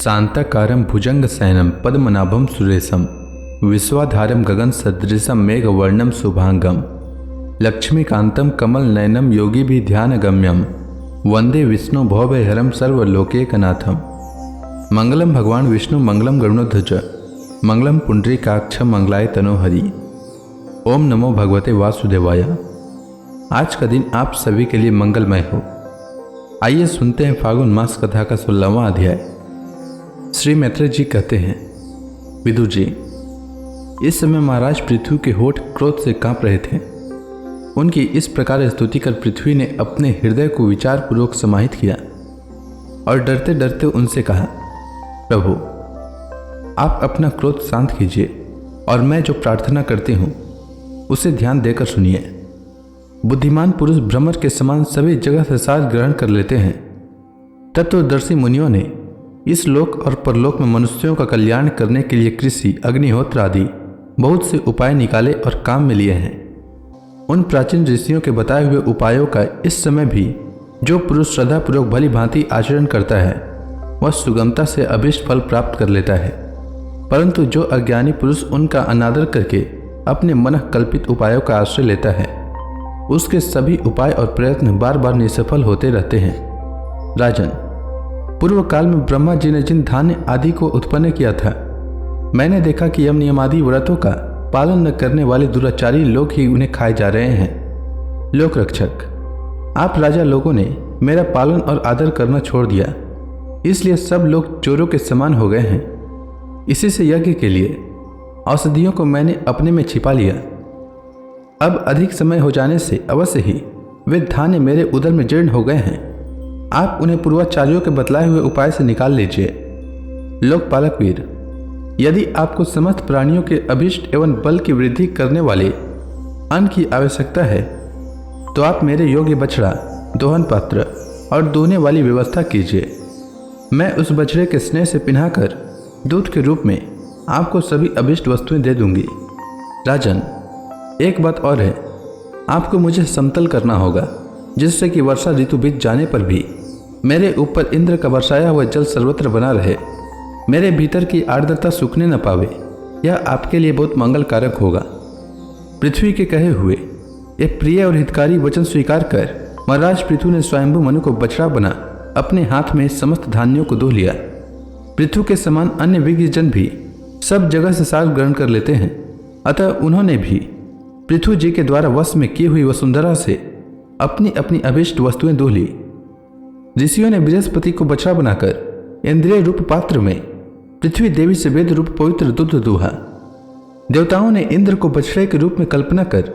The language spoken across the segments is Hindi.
शांताकारं भुजंगशयनं पद्मनाभं सुरेशं विश्वाधारं गगनसदृशं मेघवर्णं शुभांगं लक्ष्मीकान्तं कमलनयनं योगिभिर्ध्यानगम्यं वंदे विष्णु भवभयहरं सर्वलोकैकनाथं। मंगलम भगवान विष्णु मंगलम गरुड़ध्वज मंगलम पुंडरीकाक्ष मंगलाय तनोहरि। ओम नमो भगवते वासुदेवाय। आज का दिन आप सभी के लिए मंगलमय हो। आइए सुनते हैं फागुन मास कथा का 16वां अध्याय। श्री मैत्रेय जी कहते हैं, विदुर जी, इस समय महाराज पृथ्वी के होठ क्रोध से कांप रहे थे। उनकी इस प्रकार स्तुति कर पृथ्वी ने अपने हृदय को विचारपूर्वक समाहित किया और डरते डरते उनसे कहा, प्रभु, आप अपना क्रोध शांत कीजिए और मैं जो प्रार्थना करती हूँ उसे ध्यान देकर सुनिए। बुद्धिमान पुरुष भ्रमर के समान सभी जगह से सार ग्रहण कर लेते हैं। तत्वदर्शी मुनियों ने इस लोक और परलोक में मनुष्यों का कल्याण करने के लिए कृषि, अग्निहोत्र आदि बहुत से उपाय निकाले और काम में लिए हैं। उन प्राचीन ऋषियों के बताए हुए उपायों का इस समय भी जो पुरुष श्रद्धापूर्वक भली भांति आचरण करता है वह सुगमता से अभीष्ट फल प्राप्त कर लेता है, परंतु जो अज्ञानी पुरुष उनका अनादर करके अपने मन कल्पित उपायों का आश्रय लेता है उसके सभी उपाय और प्रयत्न बार बार निसफल होते रहते हैं। राजन, पूर्व काल में ब्रह्मा जी ने जिन धान्य आदि को उत्पन्न किया था, मैंने देखा कि यम नियमादि व्रतों का पालन न करने वाले दुराचारी लोग ही उन्हें खाए जा रहे हैं। लोक रक्षक, आप राजा लोगों ने मेरा पालन और आदर करना छोड़ दिया, इसलिए सब लोग चोरों के समान हो गए हैं। इसी से यज्ञ के लिए औषधियों को मैंने अपने में छिपा लिया। अब अधिक समय हो जाने से अवश्य ही वे धान्य मेरे उदर में जीर्ण हो गए हैं। आप उन्हें पूर्वाचार्यों के बतलाए हुए उपाय से निकाल लीजिए। लोकपालक वीर, यदि आपको समस्त प्राणियों के अभिष्ट एवं बल की वृद्धि करने वाले अन्न की आवश्यकता है तो आप मेरे योग्य बछड़ा, दोहन पात्र और दोहने वाली व्यवस्था कीजिए। मैं उस बछड़े के स्नेह से पिन्हाकर दूध के रूप में आपको सभी अभिष्ट वस्तुएं दे दूंगी। राजन, एक बात और है, आपको मुझे समतल करना होगा जिससे कि वर्षा ऋतु बीत जाने पर भी मेरे ऊपर इंद्र का बरसाया हुआ जल सर्वत्र बना रहे, मेरे भीतर की आर्द्रता सूखने न पावे। यह आपके लिए बहुत मंगलकारक होगा। पृथ्वी के कहे हुए एक प्रिय और हितकारी वचन स्वीकार कर महाराज पृथु ने स्वयंभू मनु को बछड़ा बना अपने हाथ में समस्त धान्यों को धो लिया। पृथु के समान अन्य विज्ञ जन भी सब जगह से सार ग्रहण कर लेते हैं, अतः उन्होंने भी पृथु जी के द्वारा वश में की हुई वसुंधरा से अपनी अपनी अभिष्ट वस्तुएं धो ली। ऋषियों ने बृहस्पति को बछड़ा बनाकर इंद्रिय रूप पात्र में पृथ्वी देवी से वेद रूप पवित्र दूध दूहा। देवताओं ने इंद्र को बछड़े के रूप में कल्पना कर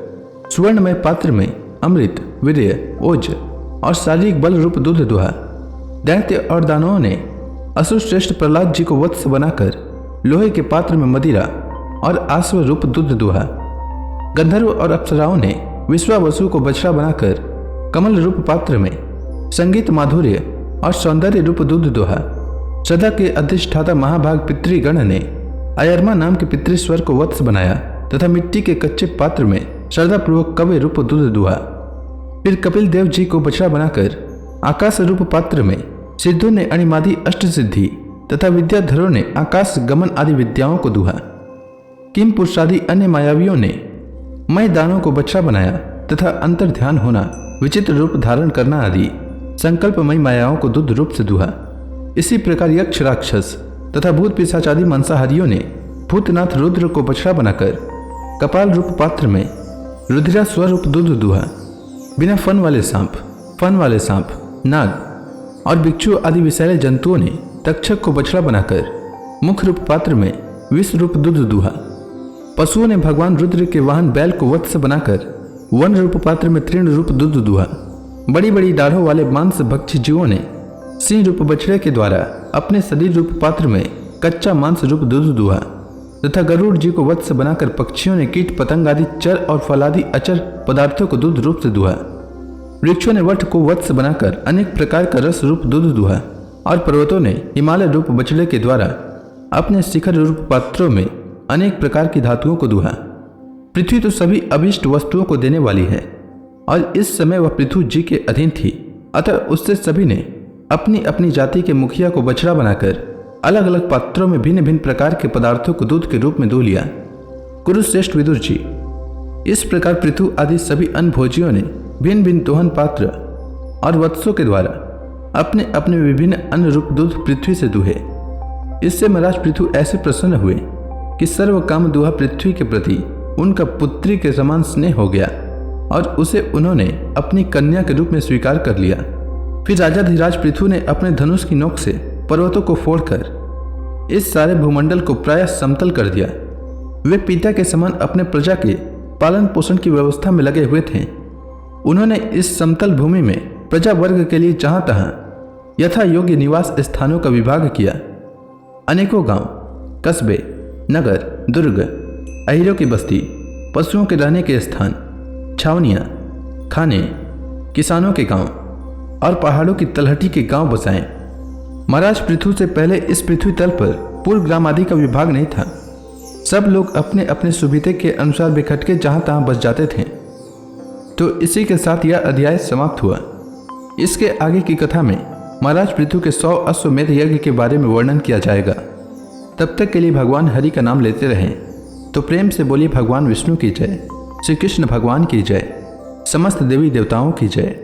सुवर्णमय पात्र में अमृत, वीर्य, ओज और शारीरिक बल रूप दूध दुहा। दैत्य और दानवों ने असुर श्रेष्ठ प्रहलाद जी को वत्स बनाकर लोहे के पात्र में मदिरा और आश्व रूप दूध दुहा। गंधर्व और अप्सराओं ने विश्वावसु को बछड़ा बनाकर कमल रूप पात्र में संगीत, माधुर्य और सौंदर्य रूप दूध दुहा। श्रद्धा के अधिष्ठाता महाभाग पितृगण ने अयरमा नाम के पितृस्वर को वत्स बनाया तथा मिट्टी के कच्चे पात्र में श्रद्धापूर्वक कव्य रूप दूध दुहा। फिर कपिल देव जी को बछड़ा बनाकर आकाश रूप पात्र में सिद्धों ने अणिमादि अष्ट सिद्धि तथा विद्याधरों ने आकाश गमन आदि विद्याओं को दुहा। किम पुरुषादि अन्य मायावियों ने मय दानों को बछड़ा बनाया तथा अंतर ध्यान होना, विचित्र रूप धारण करना आदि संकल्पमय मायाओं को दुध रूप से दुहा। इसी प्रकार यक्ष, राक्षस तथा भूत पिशाच आदि मांसाहारियों ने भूतनाथ रुद्र को बछड़ा बनाकर कपाल रूप पात्र में रुधिरा स्वरूप दूध दुहा। बिना फन वाले सांप, नाग और बिच्छू आदि विषैले जंतुओं ने तक्षक को बछड़ा बनाकर मुख रूप पात्र में विष रूप दूध दुहा। पशुओं ने भगवान रुद्र के वाहन बैल को वत्स बनाकर वन रूप पात्र में तृण रूप दूध दुहा। बड़ी बड़ी दाढ़ों वाले मांस भक्षी जीवों ने सिंह रूप बछड़े के द्वारा अपने शरीर रूप पात्र में कच्चा मांस रूप दूध दुहा तथा गरुड़ जी को वत्स बनाकर पक्षियों ने कीट पतंग आदि चर और फलादि अचर पदार्थों को दूध रूप से दुहा। वृक्षों ने वट को वत्स बनाकर अनेक प्रकार का रस रूप दूध दुहा और पर्वतों ने हिमालय रूप बछड़े के द्वारा अपने शिखर रूप पात्रों में अनेक प्रकार की धातुओं को दुहा। पृथ्वी तो सभी अभिष्ट वस्तुओं को देने वाली है और इस समय वह पृथु जी के अधीन थी, अतः उससे सभी ने अपनी अपनी जाति के मुखिया को बछड़ा बनाकर अलग अलग पात्रों में भिन्न भिन्न प्रकार के पदार्थों को दूध के रूप में दो लिया। कुरुश्रेष्ठ विदुर जी, इस प्रकार पृथु आदि सभी अन्य भोजियों ने भिन्न भिन्न दोहन पात्र और वत्सों के द्वारा अपने अपने विभिन्न अन्य रूप दूध पृथ्वी से दुहे। इससे महाराज पृथु ऐसे प्रसन्न हुए कि सर्व काम दुहा पृथ्वी के प्रति उनका पुत्री के समान स्नेह हो गया और उसे उन्होंने अपनी कन्या के रूप में स्वीकार कर लिया। फिर राजाधिराज पृथु ने अपने धनुष की नोक से पर्वतों को फोड़कर इस सारे भूमंडल को प्रायः समतल कर दिया। वे पिता के समान अपने प्रजा के पालन पोषण की व्यवस्था में लगे हुए थे। उन्होंने इस समतल भूमि में प्रजा वर्ग के लिए जहां तहां यथा योग्य निवास स्थानों का विभाग किया। अनेकों गांव, कस्बे, नगर, दुर्ग, अहिरों की बस्ती, पशुओं के रहने के स्थान, छावनियां, खाने, किसानों के गांव और पहाड़ों की तलहटी के गांव बसाए। महाराज पृथु से पहले इस पृथ्वी तल पर पूर्व ग्राम आदि का विभाग नहीं था। सब लोग अपने अपने सुविधे के अनुसार बिखट के जहां तहां बस जाते थे। तो इसी के साथ यह अध्याय समाप्त हुआ। इसके आगे की कथा में महाराज पृथु के 100 अश्वमेध यज्ञ के बारे में वर्णन किया जाएगा। तब तक के लिए भगवान हरि का नाम लेते रहें। तो प्रेम से बोलिए भगवान विष्णु की जय, श्री कृष्ण भगवान की जय, समस्त देवी देवताओं की जय।